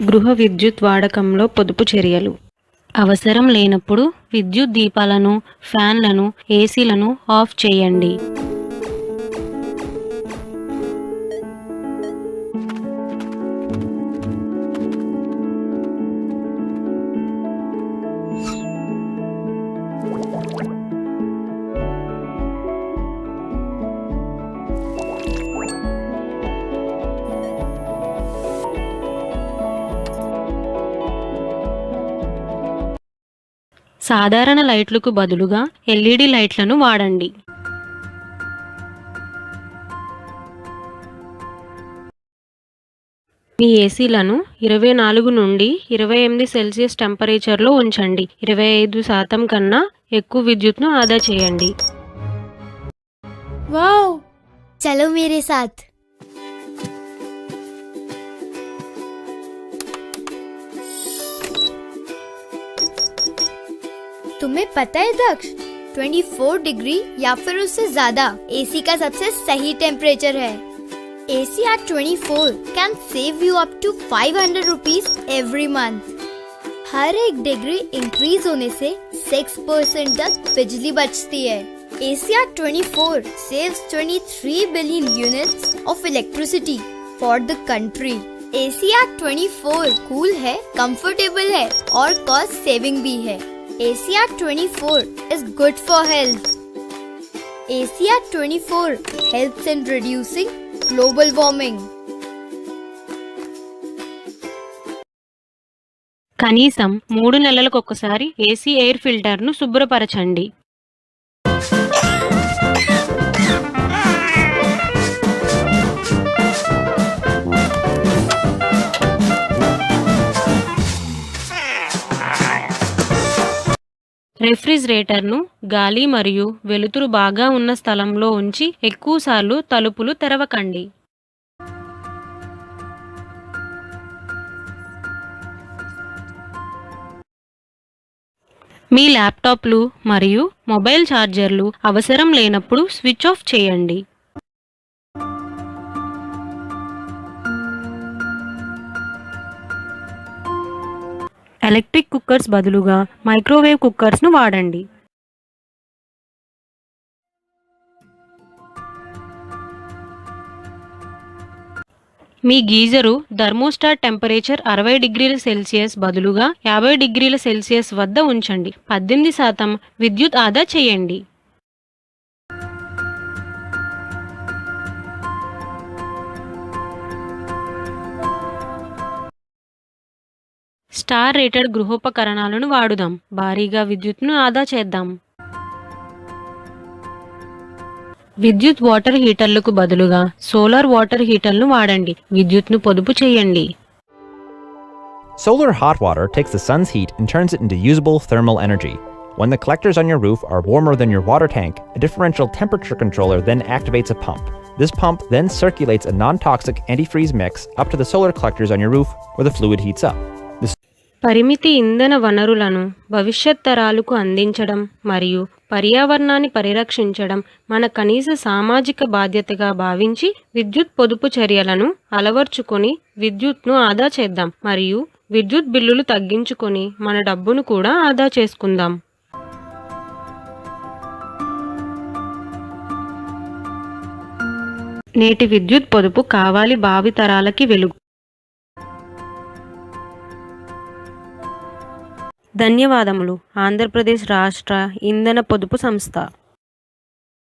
గృహ విద్యుత్ వాడకంలో పొదుపు చర్యలు. అవసరం లేనప్పుడు విద్యుత్ దీపాలను, ఫ్యాన్లను, ఏసీలను ఆఫ్ చేయండి. సాధారణ లైట్లకు బదులుగా ఎల్ఈడి లైట్లను వాడండి. మీ ఏసీలను 24 నుండి 28 సెల్సియస్ టెంపరేచర్లో ఉంచండి. 25% కన్నా ఎక్కువ విద్యుత్ను ఆదా చేయండి. वाओ, चलो मेरे साथ। तुम्हें पता है दक्ष, 24 डिग्री या फिर उससे ज्यादा एसी का सबसे सही टेम्परेचर है। AC at 24 can save you up to 500 rupees every month. हर एक डिग्री इंक्रीज होने से 6% तक बिजली बचती है। AC at 24 saves 23 billion units of electricity for the country। AC at 24 cool है, कंफर्टेबल है और कॉस्ट सेविंग भी है। AC at 24 is good for health। AC at 24 helps in reducing global warming। కనీసం 3 నెలలకు ఒకసారి ఏసీ ఎయిర్ ఫిల్టర్ను శుభ్రపరచండి. రెఫ్రిజిరేటర్ను గాలి మరియు వెలుతురు బాగా ఉన్న స్థలంలో ఉంచి ఎక్కువసార్లు తలుపులు తెరవకండి. మీ ల్యాప్టాప్లు మరియు మొబైల్ ఛార్జర్లు అవసరం లేనప్పుడు స్విచ్ ఆఫ్ చేయండి. ఎలక్ట్రిక్ కుక్కర్స్ బదులుగా మైక్రోవేవ్ కుక్కర్స్ను వాడండి. మీ గీజరు థర్మోస్టాట్ టెంపరేచర్ 60 డిగ్రీల సెల్సియస్ బదులుగా 50 డిగ్రీల సెల్సియస్ వద్ద ఉంచండి. 18% విద్యుత్ ఆదా చేయండి. స్టార్ రేటెడ్ గృహోపకరణాలను వాడుదాం. భారీగా విద్యుత్ను ఆదా చేద్దాం. విద్యుత్ వాటర్ హీటర్లకు బదులుగా సోలార్ వాటర్ హీటర్లను వాడండి. విద్యుత్ను పొదుపు చేయండి. Solar hot water takes the sun's heat and turns it into usable thermal energy. When the collectors on your roof are warmer than your water tank, a differential temperature controller then activates a pump. This pump then circulates a non-toxic antifreeze mix up to the solar collectors on your roof where the fluid heats up. పరిమితి ఇంధన వనరులను భవిష్యత్ తరాలకు అందించడం మరియు పర్యావరణాన్ని పరిరక్షించడం మన కనీస సామాజిక బాధ్యతగా భావించి విద్యుత్ పొదుపు చర్యలను అలవర్చుకొని విద్యుత్ను ఆదా చేద్దాం మరియు విద్యుత్ బిల్లులు తగ్గించుకొని మన డబ్బును కూడా ఆదా చేసుకుందాం. నేటి విద్యుత్ పొదుపు కావాలి భావితరాలకి వెలుగు. ధన్యవాదములు. ఆంధ్రప్రదేశ్ రాష్ట్ర ఇంధన పొదుపు సంస్థ.